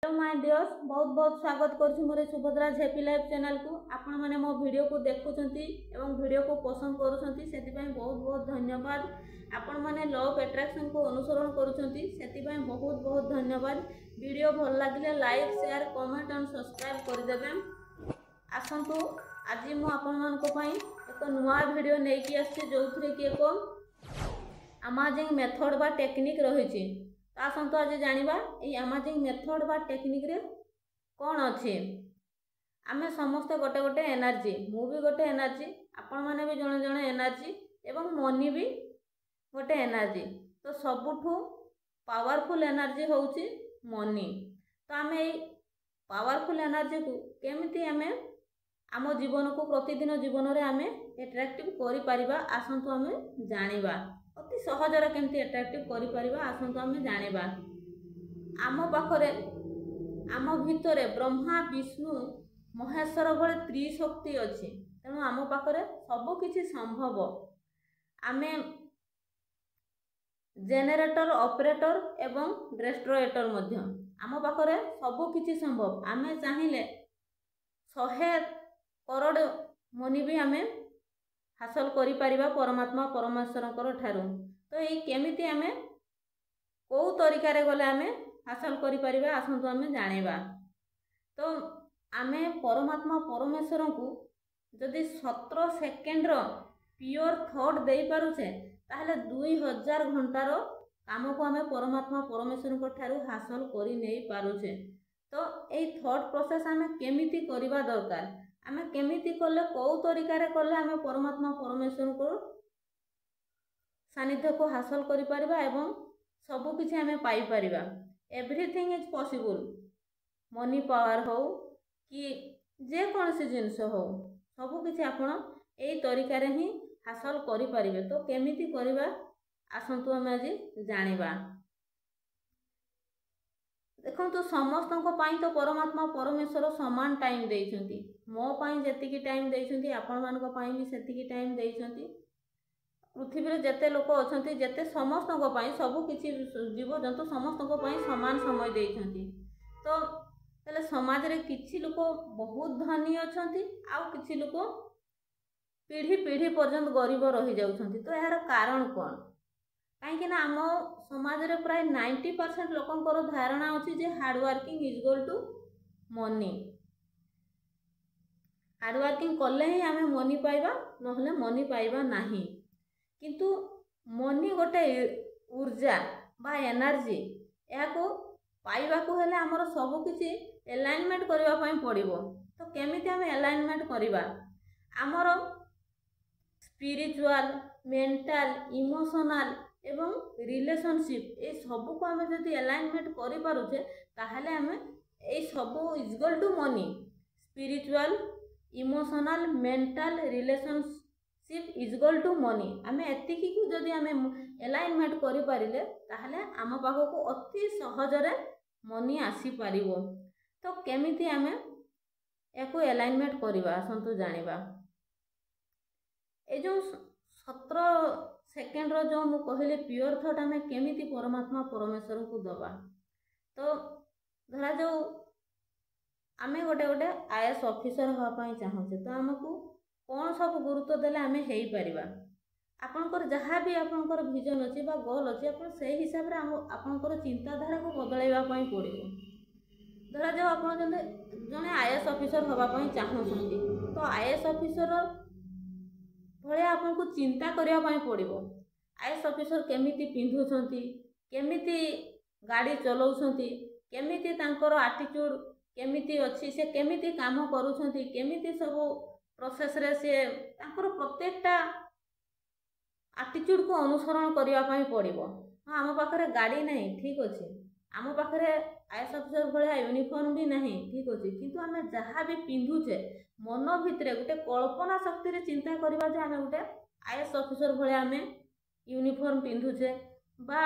My dears बहुत बहुत स्वागत करुछु मोर सुभद्रा झेपी लाइफ चैनल को। आपण माने मो वीडियो को देखुछंती एवं वीडियो को पसंद करूछंती सेति पय बहुत बहुत धन्यवाद। आपण माने लॉ ऑफ अट्रैक्शन को अनुसरण करूछंती सेति पय बहुत बहुत धन्यवाद। वीडियो भल लागिले like share comment and subscribe कर देबे। आसंतु आज मु आपण मान को पय एक नया वीडियो नै कि आछि जोथरे कि एक अमेजिंग मेथड बा टेक्निक रहिछि। आसंतु आज जानिबा ए अमेजिंग मेथड बा टेक्निक रे कोन अछि। आमे समस्त गोटे गोटे एनर्जी, मु भी गोटे एनर्जी, आपण माने भी जणे जणे एनर्जी एवं मनी भी गोटे एनर्जी। तो सबुठु पावरफुल एनर्जी होउछि मनी। तो आमे ए पावरफुल एनर्जी को केमिति आमे आम जीवन को प्रतिदिन जीवन रे आमे अट्रैक्टिव करि परिबा। आसंतु आमे जानिबा अति सहजरे केमती अट्रैक्टिव करि परिबा। आसंतु आमे जानिबा आम पाखरे आम भितरे ब्रह्मा विष्णु महेश्वर भले त्रिशक्ति अछि। तेणु आम पाखरे सब किछि संभव। आमे जेनरेटर ऑपरेटर एवं डिस्ट्रॉयर मध्य आम पाखरे सब किछि संभव। आमे चाहिले 100 करोड़ मनी भी आमे हासिल करि परिबा परमात्मा परमेश्वर ठारू। तो ये केमिति आमे को तरीका रे गले आमे हासिल करि परिबा। आसंतु आमे जानिबा। तो आमे परमात्मा परमेश्वर को जदि 17 second row pure thought they पारुछे ताहले 2000 घंटार काम को आमे परमात्मा परमेश्वर को ठारू हासिल करि नै पारुछे। तो ए थॉट प्रोसेस आमे केमिति करिबा दरकार, आमे केमिति कले को तरीका रे कले आमे परमात्मा परमेश्वर को सानिध्य को हासिल करि परिबा एवं सब किछि आमे पाई परिबा। Everything is possible. Money power हो कि जे कोनसी जिंस हो सब किछि आपण एई तरीका रे ही हासिल करि परिबे। तो केमिति करिबा आसंतु आमे आज जानिबा। देखो तो समस्त तो परमात्मा परमेश्वर समान टाइम देइछंती। मो पाई जेतिकी टाइम देइछंती आपण मान को पाई भी सेतिकी टाइम देइछंती। पृथ्वी रे जेते लोक अछंती जेते समस्त को पाई सब किछि जीव जंतु समस्त को पाई समान समय देइछंती। तो तले समाज रे किछि लोक बहुत धनी अछंती आ किछि लोक पीढ़ी पीढ़ी पर्यंत गरीब रहि जाउछंती। तो यार कारण कोन? काहे ना आम समाज रे प्राय 90% लोकंकर धारणा अछि जे hard working is equal to money. Hard working कले ही आमे मनी पाइबा, नहले मनी पाइबा नाही। किंतु मनी गोटे ऊर्जा बा एनर्जी, याको पाइबा को हेले हमर सब किछि अलाइनमेंट करबा पई पड़िबो। तो केमिति आमे अलाइनमेंट करबा? हमर स्पिरिचुअल, मेंटल, इमोशनल एवं रिलेशनशिप ए सब को आमे जदि अलाइनमेंट करि पारुछे ताहले आमे ए सब is equal to money. Spiritual, emotional, mental, relationship is equal to money. आमे एतिकी को जदि आमे अलाइनमेंट करि पारिले ताहले आम पाखो को अति सहजरे मनी आसी पारिबो। तो केमिति आमे एको अलाइनमेंट करिबा आसंतु जानिबा। ए जो 17 सेकेंड रो जो मु कहले प्योर थॉट आमे केमिति परमात्मा परमेश्वर को दबा। तो धरा जो आमे गोटे गोटे आईएएस ऑफिसर होवा पई चाहूचे तो हमकु कोन सब गुरुत्व देले आमे हेई परिबा। आपनकर जहाँ भी आपनकर विजन अछि बा गोल अछि आपन सेही हिसाब रे आपनकर चिंताधारा को बदलाइबा पई पड़िबो। धरा जो आपन जने आईएएस ऑफिसर होवा पई चाहूछंती तो आईएएस ऑफिसर भले आपन को चिंता करिया पई पड़िबो। आईएएस ऑफिसर केमिति पिंधुछंती, केमिति गाड़ी चलाउछंती, केमिति तांकर एटीट्यूड केमिति अछि, से केमिति काम करूछंती, केमिति सब प्रोसेस रे से तांकर प्रत्येकटा एटीट्यूड को अनुसरण करिया पई पड़िबो। हां हम पाखरे गाड़ी नहीं ठीक अछि, आम पाखरे आईएएस ऑफिसर भलिया यूनिफॉर्म भी नहीं ठीक अछि, किंतु आमे जहाँ भी पिंधुचे मन भितरे गोटे कल्पना शक्ति रे चिंता करबा जे आमे गोटे आईएएस ऑफिसर भलिया आमे यूनिफॉर्म पिंधुचे बा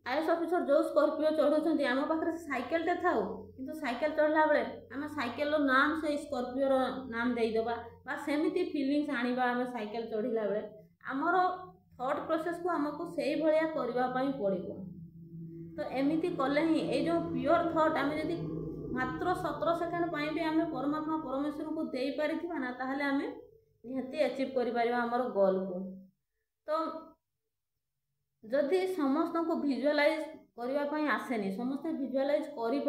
आईएएस ऑफिसर जो स्कॉर्पियो चढ़ुछंती आम पाखरे साइकिल टे थाउ किंतु साइकिल चढ़ला बेले आमे साइकिल रो नाम से स्कॉर्पियो रो नाम देई दबा बा सेमिति फीलिंग्स आनिबा आमे साइकिल चढ़िला बेले। हमर थॉट प्रोसेस को हमको सेही भलिया करबा पई पड़िबो। तो एमती कले ही ये जो प्योर थॉट आम जदि मात्र 17 सेकेंड पाई भी आम परमात्मा परमेश्वर को दे पारि ना ताहले आम निहाती अचीव कर आमर गोल को। तो जदि समस्त को भिजुआलाइज करने आसेनी समस्ते भिजुआलाइज करें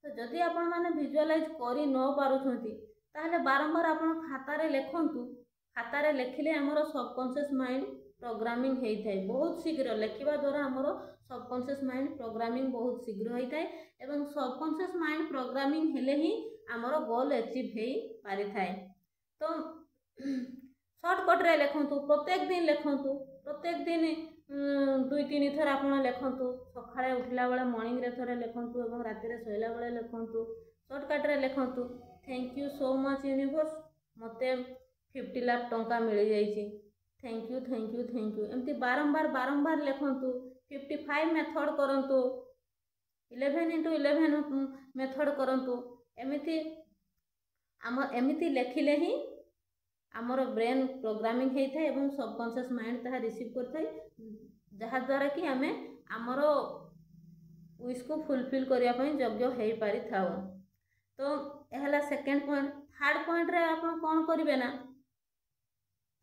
तो जदि आपण मैंने भिजुआलाइज कर न पारुछंती ताहले बारंबार आपण खातारे लिखंतु। खातारे लिखिले आमर सबकॉन्शियस माइंड प्रोग्रामिंग होता है बहुत शीघ्र लिखा द्वारा आमर सबकॉन्शियस माइंड प्रोग्रामिंग बहुत शीघ्र होता है एवं सबकॉन्शियस माइंड प्रोग्रामिंग हेले ही आमर गोल अचीव हो पारि थाए। तो शॉर्टकट रे लिखंतु प्रत्येक दिन लिखंतु प्रत्येक दिन 2-3 थर आप लिखंतु सकाळे उठला बेले मॉर्निंग रे थरे लिखंतु एवं राति रे सोइला बेले लिखंतु शॉर्टकट रे लिखंतु thank you so much universe मते 50 लाख टंका मिल जाइए thank you thank you thank you एमती बारंबार बारंबार लिखंतु 55 मेथड करंतु 11x11 मेथड करंतु एमती एमती लिखिले ही आमर ब्रेन प्रोग्रामिंग होता है एवं सबकॉन्शियस माइंड ताहा रिसीव करता है जहाँ द्वारा कि आम आमर विश को फुलफिल करने योग्य हो पारि थाउ। तो यह सेकेंड पॉइंट। थर्ड पॉइंट रे आप कौन करेंगे ना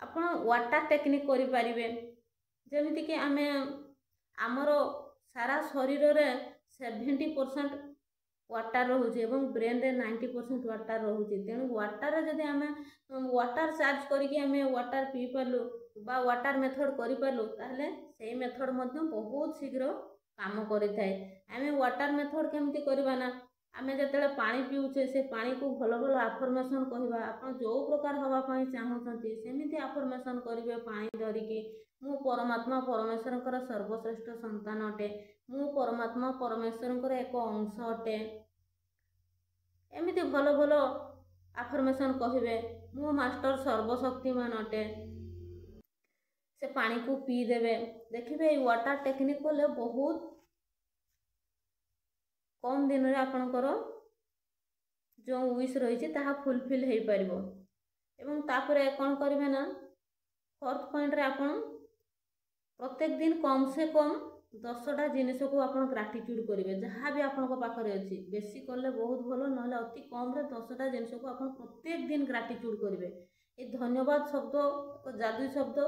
आप वाटर टेक्निक करें जमीती कि आम आमर सारा शरीर रे 70% वाटर रोचे एवं ब्रेन रे 90% वाटर रोचे तेणु वाटर जदि आम वाटर चार्ज करके आम वाटर पी पार्लु बा वाटर मेथड कर पार्लु ताहले से मेथड मध्य बहुत शीघ्र काम करें। आम वाटर मेथड केमती करवा ना आम जो पानी पीऊे से पानी को भल भल आफर्मेसन कहवा आप जो प्रकार हाँपाई चाहूँगी सेमती आफर्मेसन करेंगे पानी धरिकी मु परमात्मा परमेश्वर सर्वश्रेष्ठ संतान अटे मु परमात्मा परमेश्वर एक अंश अटे एमती भल भल आफर्मेसन कहे मु मास्टर सर्वशक्तिमान अटे से पानी को पी देवे। देखिए ये वाटर टेक्निक कले बहुत कम दिन रे आपणकर जो विश रही फुलफिल हो पार एवं तापरे कौन करेंगे ना फोर्थ पॉइंट रे आपण प्रत्येक दिन कम से कम 10टा जिनिस को आप ग्राटिट्यूड करेंगे जहाँ भी आपण पाखे अच्छी बेसी कले बहुत भल ना अति कम रे 10टा जिनिस को आप प्रत्येक दिन ग्राटिट्यूड करेंगे। ये धन्यवाद शब्द एक जादुई शब्द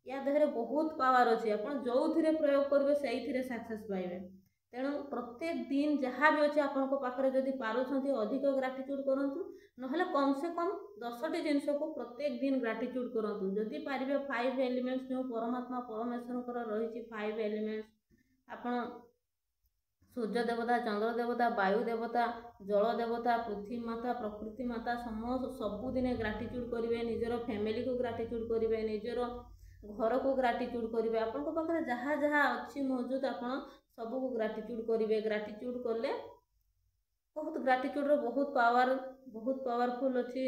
या देहरे बहुत पावर अच्छी आप जो थे प्रयोग करेंगे से सक्सेस पाइबे। तेणु प्रत्येक दिन जहाँ भी अच्छे आपण पाखे जदि पारुछंती अधिक ग्राटिट्यूड करंतु नहले कम से कम 10टी जिनिस को प्रत्येक दिन ग्राटिट्यूड करंतु जदि पारिबे 5 एलिमेंट्स जो परमात्मा परमेश्वर रही 5 एलिमेंट्स आपण सूर्य देवता चंद्र देवता वायु देवता जल देवता पृथ्वी माता प्रकृति माता समस्त सबुदिने ग्राटिट्यूड करेंगे निजर फैमिली को ग्राटिट्यूड करेंगे निजर घर को ग्राटिट्यूड करेंगे आपण पाखे जहाँ जहाँ अच्छी मौजूद आपण सबू को ग्राटिट्यूड करेंगे। ग्राटिट्यूड कले बहुत ग्राटिट्यूड बहुत पावरफुल अच्छी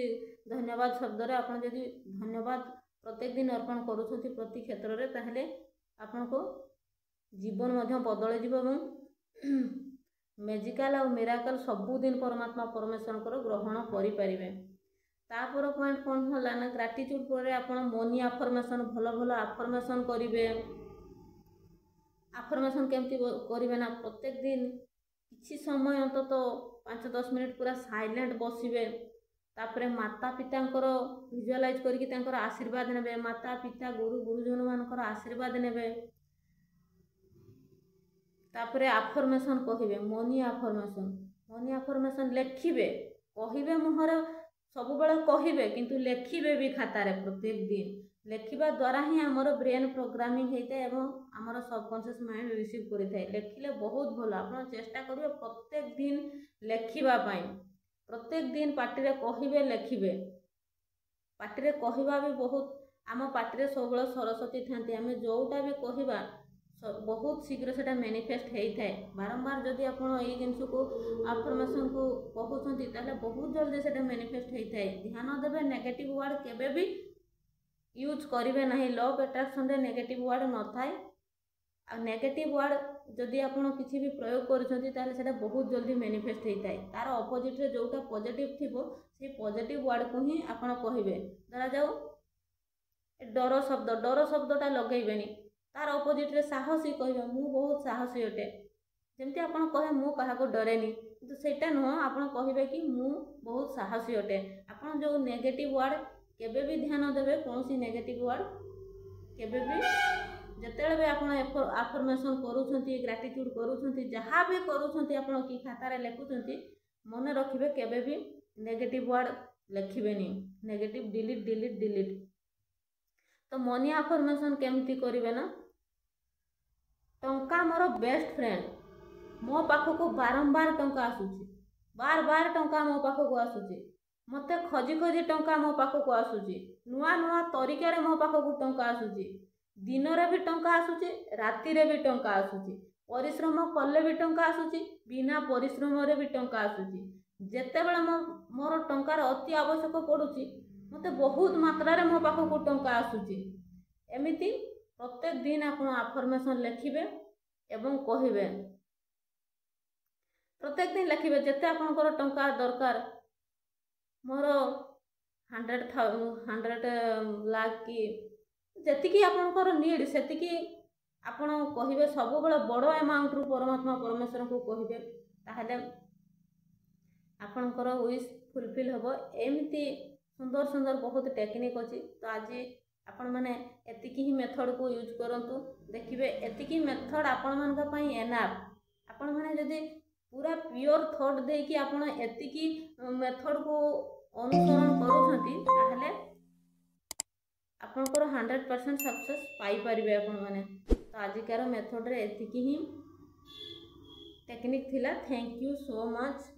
धन्यवाद शब्द रे आपण जदि धन्यवाद प्रत्येक दिन अर्पण करूछंती प्रति क्षेत्र रे ताहले आपण को जीवन मध्य बदल जीव मेजिकल और मिराकल सबुदिन परमात्मा परमेश्वर ग्रहण करें। तापर पॉइंट कौन है ना ग्राटिट्यूड पर आपण मनी आफर्मेशन भल भल आफर्मेशन करेंगे। आफर्मेशन केमती करेंगे ना प्रत्येक दिन किसी समय अंतत 5-10 मिनट पूरा साइलेंट बसवे तापरे माता पिता विजुअलाइज करके आशीर्वाद ने माता पिता गुरु गुरुजन मान आशीर्वाद ने तापरे आफर्मेशन कहिबे मनी आफर्मेशन लिखिबे कहिबे मुहर सब बेले कहिबे किंतु लिखिबे भी खातारे प्रत्येक दिन लिखिबा द्वारा ही आमर ब्रेन प्रोग्रामिंग होता है एवं आमर सबकॉन्शियस माइंड रिसीव करें लिखिले बहुत भल आप चेष्टा करेंगे प्रत्येक दिन लिखिबा पाई प्रत्येक दिन पार्टी कहिबे लिखिबे पार्टी कहवा भी बहुत आम पार्टी सब सरस्वती था आम जोटा भी कहवा बहुत शीघ्र से मैनिफेस्ट होता है। बारंबार जदि आप जिनस को आफर्मेशन को कहते ताले बहुत जल्दी से मैनिफेस्ट होता है। ध्यान देवे नेगेटिव वर्ड केबे भी यूज करेंगे ना लॉ ऑफ अट्रैक्शन रे नेगेटिव वर्ड न थाए आ नेगेटिव वर्ड जदि आप किसी भी प्रयोग कर बहुत जल्दी मैनिफेस्ट होता है। तार अपोजिट रे जोटा पॉजिटिव थी से पॉजिटिव वर्ड को ही आप कहे धरा जाऊ डर शब्दटा लगेबेनी तार अपोजिट रे साहसी कहबे मु बहुत साहसी अटे जमती आपण कहे मु काहाको डरेनी किंतु सेटा नुह आपण कहिबे कि मु बहुत साहसी अटे। आपण जो नेगेटिव वर्ड केबे भी ध्यान देबे कोनोसी नेगेटिव वर्ड केबे भी जेतेबे भी आपण अफर्मेशन करूछंती ग्रैटिट्यूड करूछंती जहाँ भी करूछंती आपण की खातारे लिखुछंती मन रखिबे केबे भी नेगेटिव वर्ड लिखिबेनी नेगेटिव डिलीट डिलीट डिलीट। तो मनी अफर्मेशन केमती करिवे ना टंका मोर बेस्ट फ्रेंड मो पाखक बारंबार टंका आसुची बार बार टंका मो पाखक आसुची मते खोजी खोजी टंका मो पाखक आसुची नुआ नुआ तरीके मो पाखक टंका आसुची दिन रे भी टंका आसुची राति रे भी टंका आसुची परिश्रम कले भी टंका आसुची बिना परिश्रम रे भी टंका आसुची जेतेबेले मोर टंकार अति आवश्यक पड़ुची मते बहुत मात्रा रे मो पाखक टंका आसुची। एमिति प्रत्येक दिन आपण अफर्मेशन लिखिबे एवं कहिबे प्रत्येक दिन लिखिबे जेते आपनकर टंका दरकार मोर 100 लाख की जेतिकी आपनकर नीड सेतिकी आपण कहिबे सब बेले बड़ अमाउंट रु परमात्मा परमेश्वर को कहिबे ताहले आपनकर विश फुलफिल होबो। एमिति सुंदर सुंदर बहुत टेक्निक अछि। तो आज आपण माने एतिकी ही मेथड को यूज करंतु देखिबे एतिकी मेथड आपण मानका पई एनाफ। आपण माने जदी पूरा प्योर थॉट दे कि आपण एतिकी मेथड को अनुसरण करूछंती ताहले आपनकर 100% सक्सेस पाई परिबे आपण माने। तो आजिकार मेथड रे एतिकी ही टेक्निक थिला। Thank you so much.